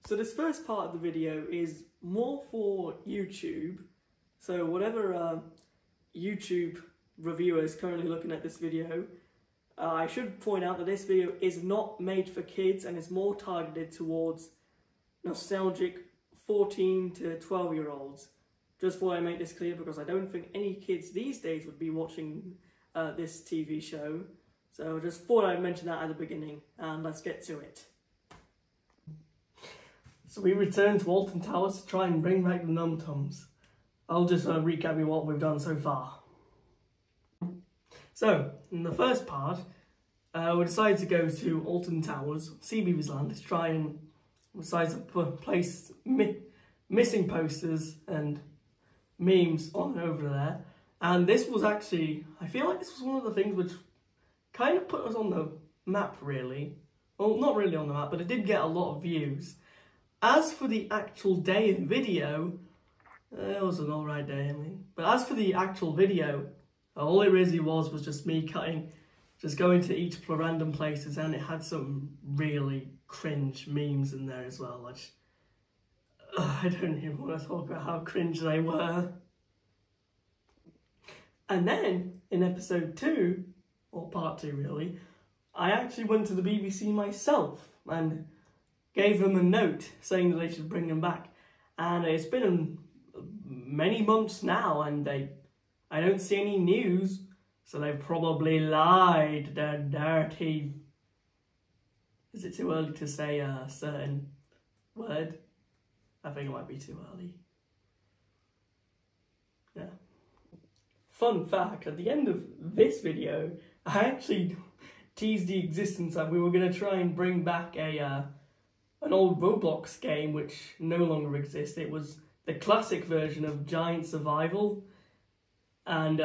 So this first part of the video is more for YouTube. So whatever YouTube reviewer is currently looking at this video, I should point out that this video is not made for kids and is more targeted towards nostalgic 14 to 12-year-olds. Just before I make this clear, because I don't think any kids these days would be watching this TV show. So just thought I'd mention that at the beginning, and let's get to it. So we returned to Alton Towers to try and bring back the Numtums. I'll just recap you what we've done so far. So, in the first part, we decided to go to Alton Towers, Cbeebies Land, to try and decide to place missing posters and memes on over there. And this was actually, I feel like this was one of the things which kind of put us on the map, really. Well, not really on the map, but it did get a lot of views. As for the actual day in video, it was an alright day, I mean. But as for the actual video, all it really was just me cutting, just going to each random places, and it had some really cringe memes in there as well. I don't even want to talk about how cringe they were. And then, in episode 2, or part 2 really, I actually went to the BBC myself and gave them a note saying that they should bring them back. And it's been many months now, and I don't see any news, so they've probably lied. They're dirty. Is it too early to say a certain word? I think it might be too early. Yeah. Fun fact, at the end of this video, I actually teased the existence that we were going to try and bring back an old Roblox game which no longer exists. It was the classic version of Giant Survival, and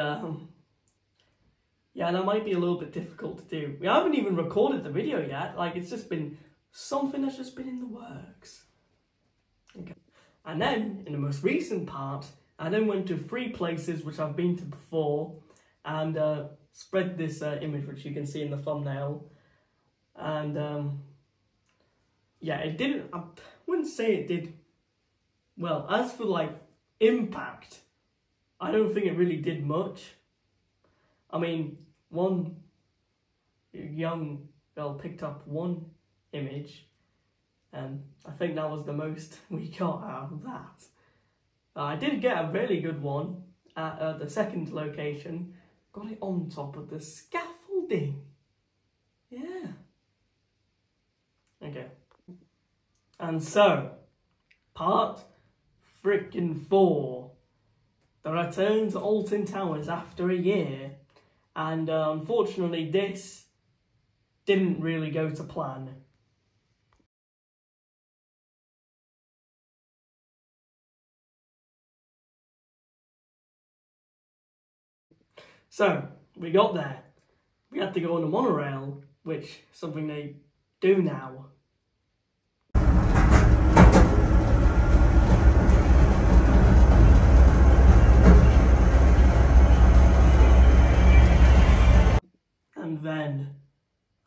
yeah, that might be a little bit difficult to do. We haven't even recorded the video yet, like it's just been something that's just been in the works. Okay. And then, in the most recent part, I then went to 3 places which I've been to before, and spread this image which you can see in the thumbnail. And yeah, it didn't, I wouldn't say it did well. As for like impact, I don't think it really did much. I mean, one young girl picked up 1 image, and I think that was the most we got out of that. I did get a really good one at the second location. Got it on top of the scaffolding. Yeah. Okay. And so, part frickin' 4. The return to Alton Towers after a year. And unfortunately this didn't really go to plan. So, we got there. We had to go on a monorail, which is something they do now. And then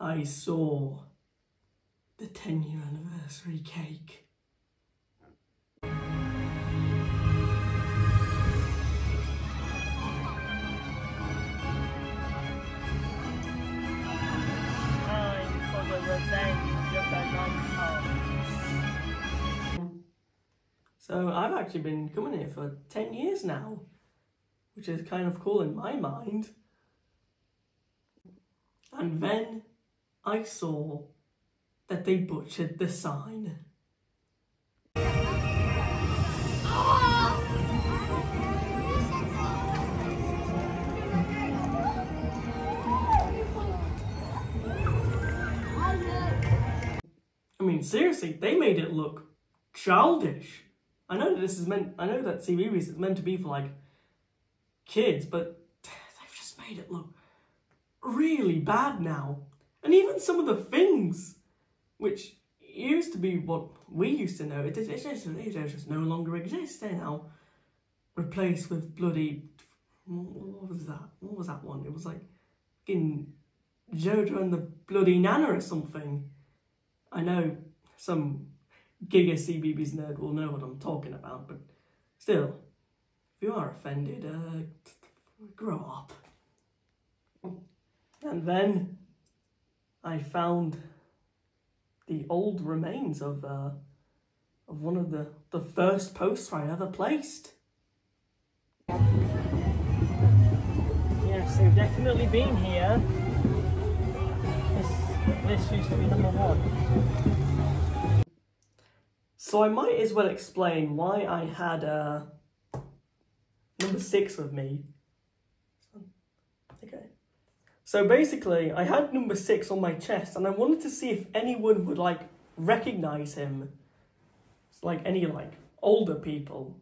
I saw the 10-year anniversary cake. So I've actually been coming here for 10 years now, which is kind of cool in my mind. And then I saw that they butchered the sign. I mean, seriously, they made it look childish. I know that Cbeebies is meant to be for like kids, but they've just made it look really bad now. And even some of the things which used to be what we used to know, it just no longer exist. They're now replaced with bloody, what was that? What was that one? It was like fucking Jojo and the bloody Nana or something. I know some Giga Cbeebies nerd will know what I'm talking about, but still, if you are offended, grow up. And then I found the old remains of one of the first posts I ever placed. Yes, they've definitely been here. This used to be number 1. So I might as well explain why I had number 6 with me. Okay. So basically, I had number 6 on my chest, and I wanted to see if anyone would like recognize him. It's like any like older people,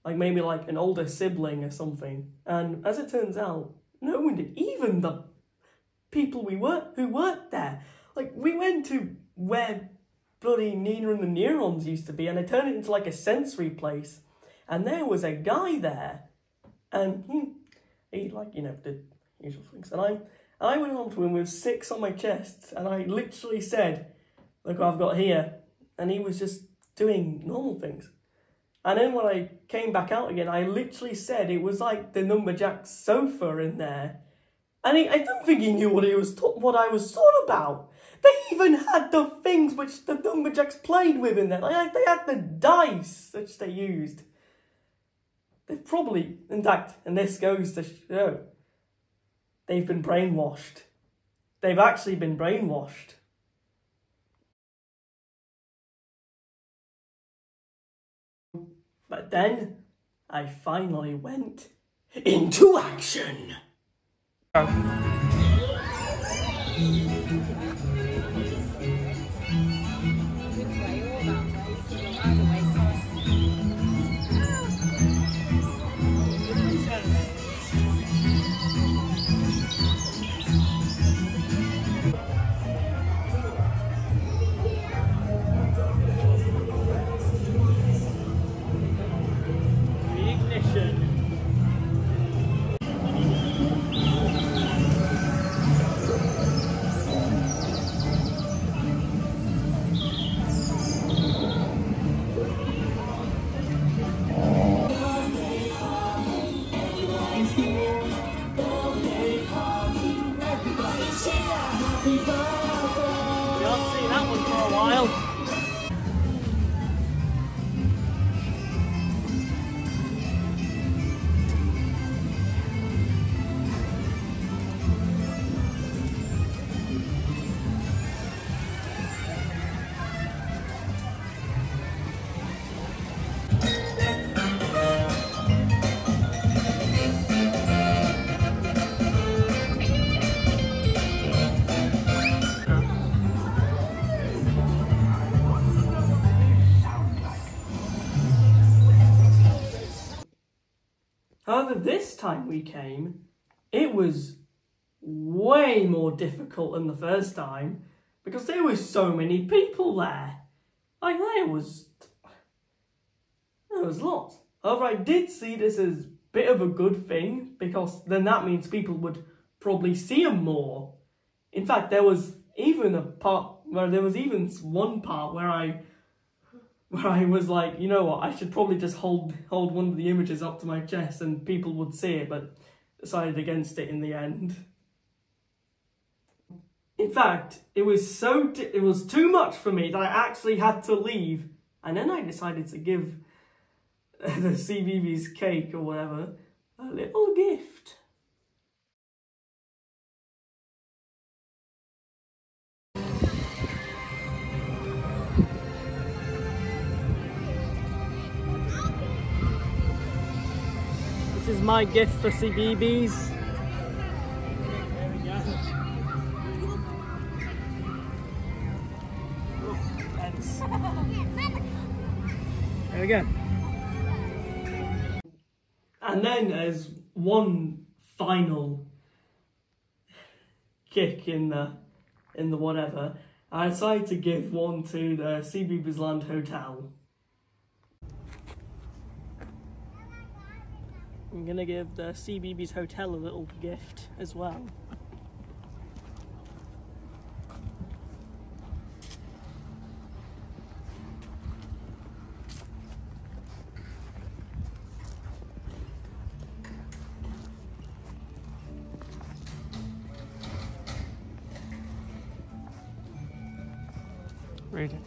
like maybe like an older sibling or something. And as it turns out, no one did. Even the people who worked there. Like we went to where bloody Nina and the Neurons used to be, and I turned it into like a sensory place. And there was a guy there, and he like, you know, did usual things. And I went on to him with 6 on my chest, and I literally said, look what I've got here. And he was just doing normal things. And then when I came back out again, I literally said it was like the Numberjack sofa in there. And I don't think he knew what I was talking about. They even had the things which the Numberjacks played with in there. Like, they had the dice which they used. They've probably, in fact, and this goes to show, they've been brainwashed. They've actually been brainwashed. But then, I finally went into action. However, this time we came, it was way more difficult than the first time because there was so many people there. Like, there was lots. However, I did see this as a bit of a good thing because then that means people would probably see them more. In fact, there was even a part where one part where I was like, you know what, I should probably just hold one of the images up to my chest and people would see it, but decided against it in the end. In fact, it was too much for me that I actually had to leave, and then I decided to give the Cbeebies cake or whatever a little gift. This is my gift for Cbeebies. There we go. There we go. And then as one final kick in the whatever, I decided to give one to the Cbeebies Land Hotel. I'm gonna give the Cbeebies Hotel a little gift as well. Read it.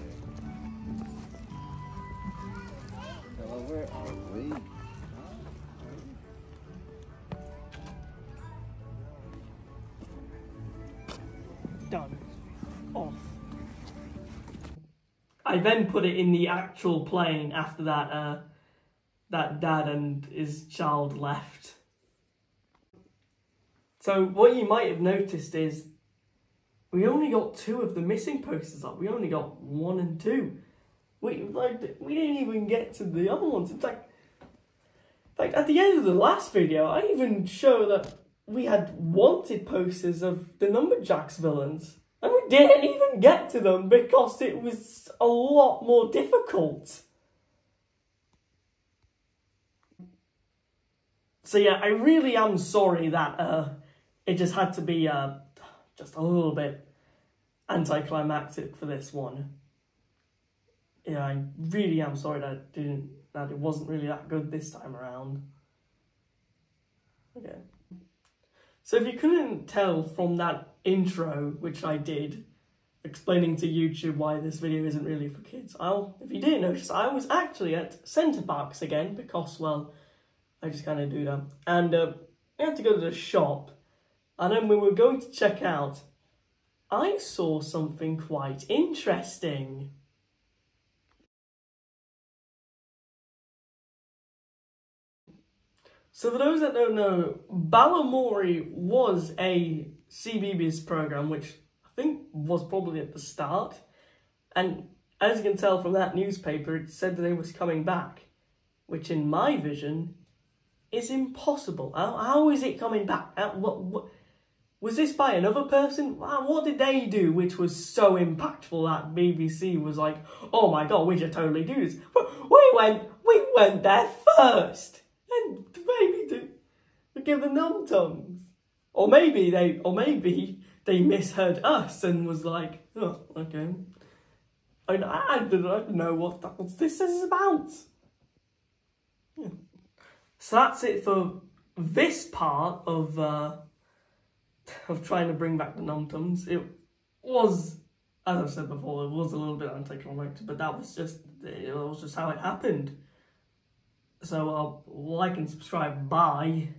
Hello, where are we? Done. Off. I then put it in the actual plane after that, that dad and his child left. So what you might have noticed is we only got 2 of the missing posters up. We only got 1 and 2. We didn't even get to the other ones. In fact, at the end of the last video, I even showed that we had wanted posters of the Numberjacks villains. And we didn't even get to them because it was a lot more difficult. So yeah, I really am sorry that it just had to be just a little bit anticlimactic for this one. Yeah, I really am sorry that it wasn't really that good this time around. Okay. So if you couldn't tell from that intro, which I did, explaining to YouTube why this video isn't really for kids, if you didn't notice, I was actually at Centre Parks again because, well, I just kind of do that. And we had to go to the shop, and then when we were going to check out, I saw something quite interesting. So for those that don't know, Balamori was a Cbeebies program, which I think was probably at the start. And as you can tell from that newspaper, it said that it was coming back, which in my vision is impossible. How is it coming back? What was this by another person? What did they do which was so impactful that BBC was like, oh my god, we should totally do this. We went there first. And maybe to give the Numtums. Or maybe they misheard us and was like, oh, okay. I don't know what this is about. Yeah. So that's it for this part of trying to bring back the Numtums. It was, as I've said before, it was a little bit anticlimactic, but that was just how it happened. So like and subscribe. Bye.